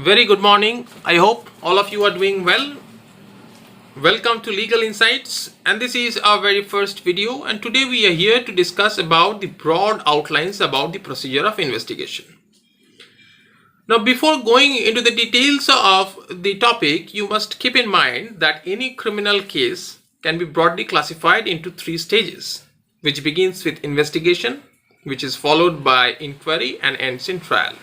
Very good morning. I hope all of you are doing well. Welcome to Legal Insights, and this is our very first video, and today we are here to discuss about the broad outlines about the procedure of investigation. Now, before going into the details of the topic, you must keep in mind that any criminal case can be broadly classified into three stages, which begins with investigation, which is followed by inquiry and ends in trial.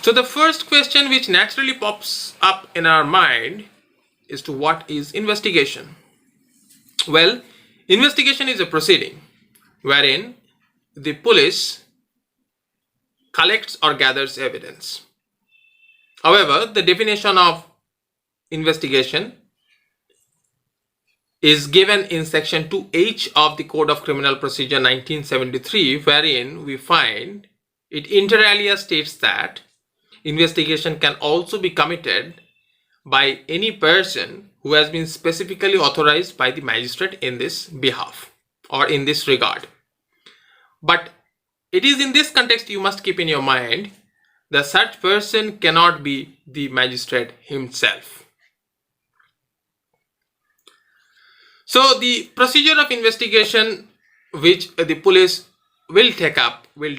So the first question which naturally pops up in our mind is to what is investigation? Well, investigation is a proceeding wherein the police collects or gathers evidence. However, the definition of investigation is given in section 2H of the Code of Criminal Procedure 1973, wherein we find it inter alia states that investigation can also be committed by any person who has been specifically authorized by the magistrate in this behalf or in this regard. But it is in this context you must keep in your mind that such person cannot be the magistrate himself. So the procedure of investigation which the police will take up will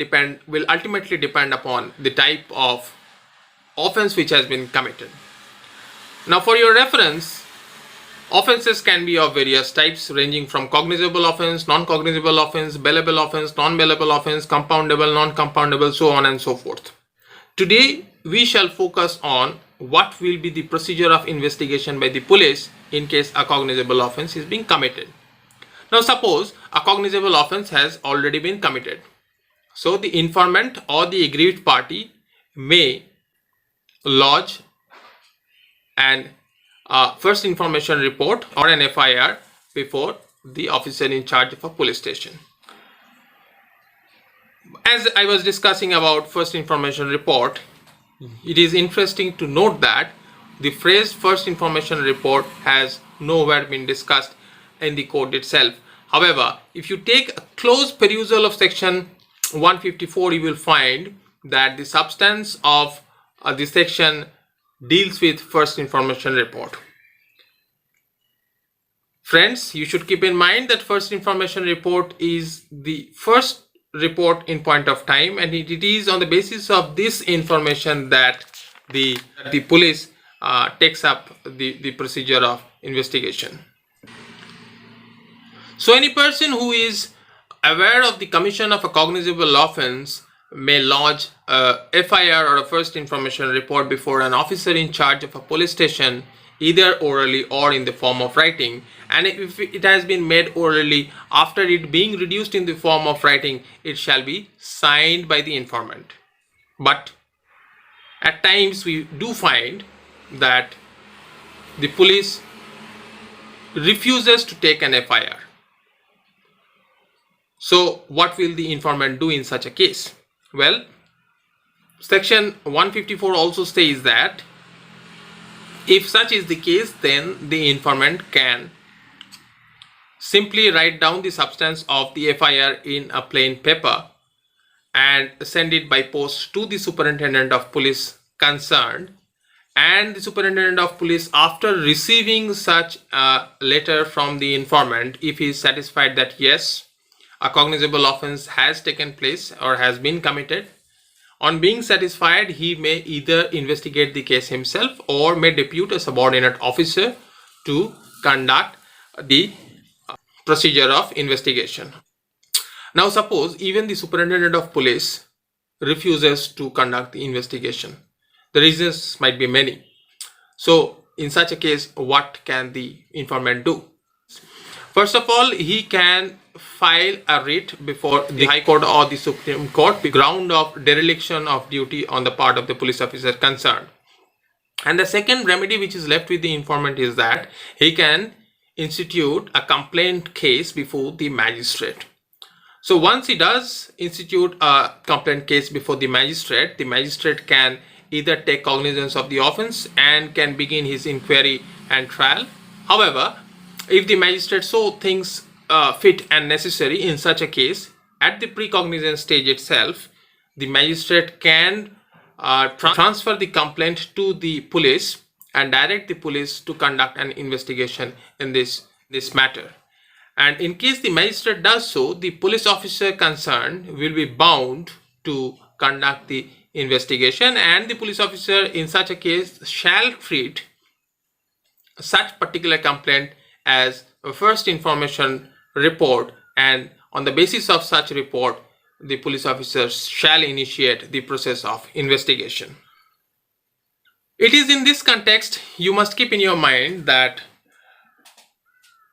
ultimately depend upon the type of offense which has been committed. Now, for your reference, offenses can be of various types ranging from cognizable offense, non-cognizable offense, bailable offense, non-bailable offense, compoundable, non-compoundable, so on and so forth. Today, we shall focus on what will be the procedure of investigation by the police in case a cognizable offense is being committed. Now, suppose a cognizable offense has already been committed. So, the informant or the aggrieved party may lodge an first information report or an FIR before the officer in charge of a police station. As I was discussing about first information report, it is interesting to note that the phrase first information report has nowhere been discussed in the code itself. However, if you take a close perusal of section 154, you will find that the substance of this section deals with first information report. Friends, you should keep in mind that first information report is the first report in point of time, and it is on the basis of this information that the police takes up the procedure of investigation. So any person who is aware of the commission of a cognizable offense may lodge a FIR or a first information report before an officer in charge of a police station, either orally or in the form of writing. And if it has been made orally, after it being reduced in the form of writing, it shall be signed by the informant. But at times we do find that the police refuses to take an FIR. So what will the informant do in such a case? Well, section 154 also says that if such is the case, then the informant can simply write down the substance of the FIR in a plain paper and send it by post to the superintendent of police concerned, and the superintendent of police, after receiving such a letter from the informant, if he is satisfied that yes, a cognizable offense has taken place or has been committed, on being satisfied, he may either investigate the case himself or may depute a subordinate officer to conduct the procedure of investigation. Now, suppose even the superintendent of police refuses to conduct the investigation. The reasons might be many. So, in such a case, what can the informant do? First of all, he can file a writ before the High Court or the Supreme Court on ground of dereliction of duty on the part of the police officer concerned. And the second remedy which is left with the informant is that he can institute a complaint case before the magistrate. So once he does institute a complaint case before the magistrate can either take cognizance of the offense and can begin his inquiry and trial. However, if the magistrate so thinks fit and necessary, in such a case, at the precognizance stage itself, the magistrate can transfer the complaint to the police and direct the police to conduct an investigation in this matter. And in case the magistrate does so, the police officer concerned will be bound to conduct the investigation, and the police officer in such a case shall treat such particular complaint as a first information report, and on the basis of such report, the police officer shall initiate the process of investigation. It is in this context you must keep in your mind that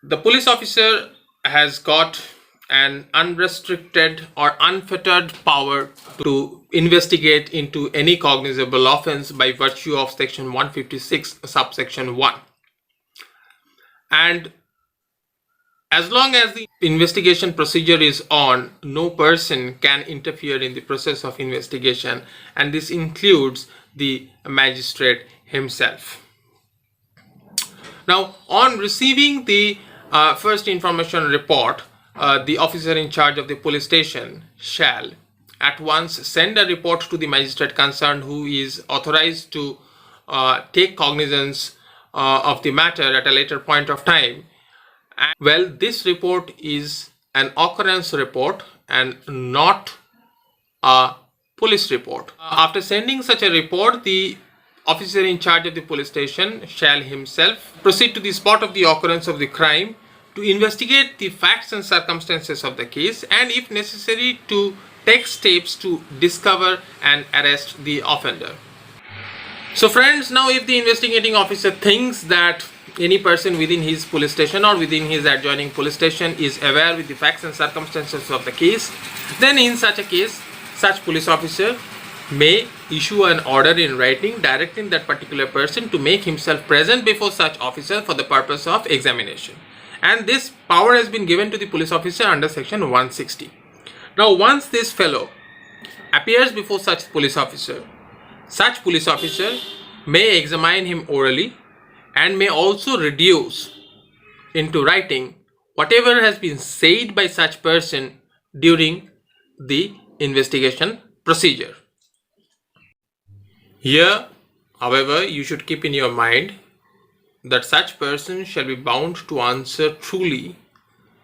the police officer has got an unrestricted or unfettered power to investigate into any cognizable offence by virtue of section 156 subsection 1. And as long as the investigation procedure is on, no person can interfere in the process of investigation, and this includes the magistrate himself. Now, on receiving the first information report, the officer in charge of the police station shall at once send a report to the magistrate concerned, who is authorized to take cognizance of the matter at a later point of time. And, well, this report is an occurrence report and not a police report. After sending such a report, the officer in charge of the police station shall himself proceed to the spot of the occurrence of the crime to investigate the facts and circumstances of the case, and if necessary to take steps to discover and arrest the offender. So friends, now if the investigating officer thinks that any person within his police station or within his adjoining police station is aware with the facts and circumstances of the case, then in such a case, such police officer may issue an order in writing directing that particular person to make himself present before such officer for the purpose of examination. And this power has been given to the police officer under section 160. Now, once this fellow appears before such police officer may examine him orally and may also reduce into writing whatever has been said by such person during the investigation procedure. Here, however, you should keep in your mind that such person shall be bound to answer truly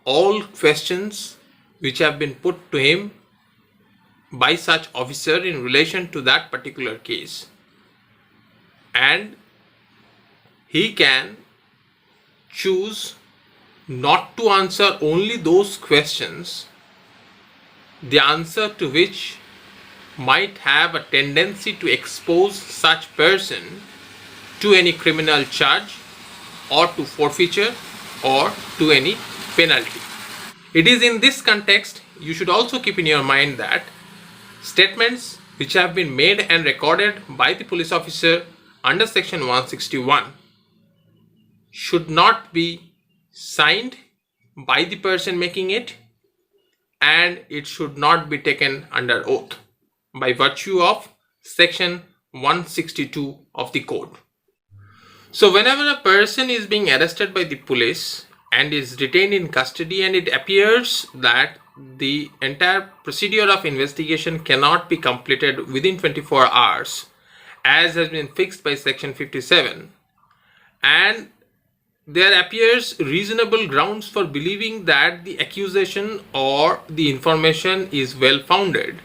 all questions which have been put to him by such officer in relation to that particular case, and he can choose not to answer only those questions, the answer to which might have a tendency to expose such person to any criminal charge or to forfeiture or to any penalty. It is in this context you should also keep in your mind that statements which have been made and recorded by the police officer under section 161 should not be signed by the person making it, and it should not be taken under oath by virtue of section 162 of the code. So whenever a person is being arrested by the police and is detained in custody, and it appears that the entire procedure of investigation cannot be completed within 24 hours as has been fixed by section 57, and there appears reasonable grounds for believing that the accusation or the information is well founded,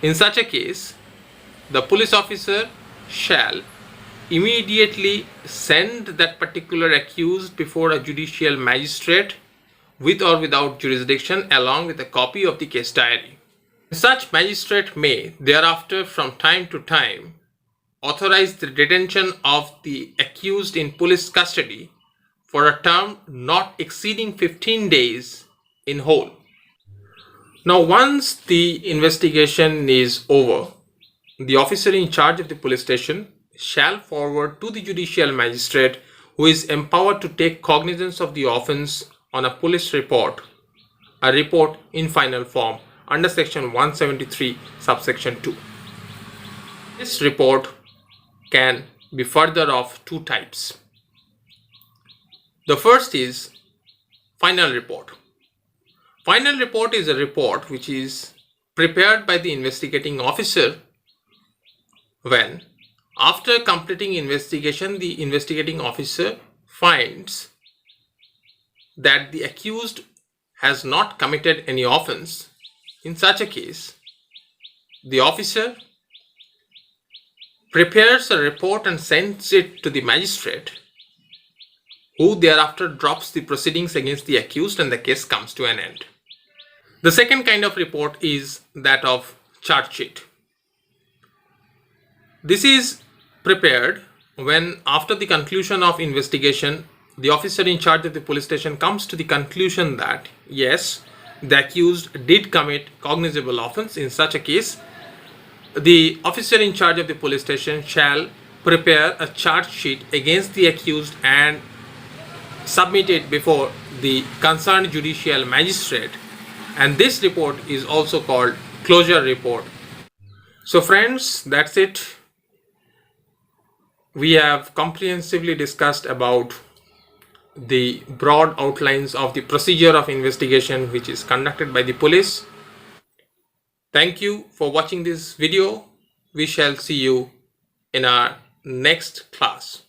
in such a case the police officer shall immediately send that particular accused before a judicial magistrate with or without jurisdiction, along with a copy of the case diary. Such magistrate may thereafter from time to time authorize the detention of the accused in police custody for a term not exceeding 15 days in whole. Now, once the investigation is over, the officer in charge of the police station shall forward to the judicial magistrate, who is empowered to take cognizance of the offence on a police report, a report in final form under section 173 subsection 2. This report can be further of two types. The first is final report. Final report is a report which is prepared by the investigating officer when, after completing investigation, the investigating officer finds that the accused has not committed any offense. In such a case, the officer prepares a report and sends it to the magistrate, who thereafter drops the proceedings against the accused, and the case comes to an end. The second kind of report is that of charge sheet. This is prepared when, after the conclusion of investigation, the officer in charge of the police station comes to the conclusion that yes, the accused did commit cognizable offence. In such a case, the officer in charge of the police station shall prepare a charge sheet against the accused and submit it before the concerned judicial magistrate, and this report is also called closure report. So friends, that's it. We have comprehensively discussed about the broad outlines of the procedure of investigation which is conducted by the police. Thank you for watching this video. We shall see you in our next class.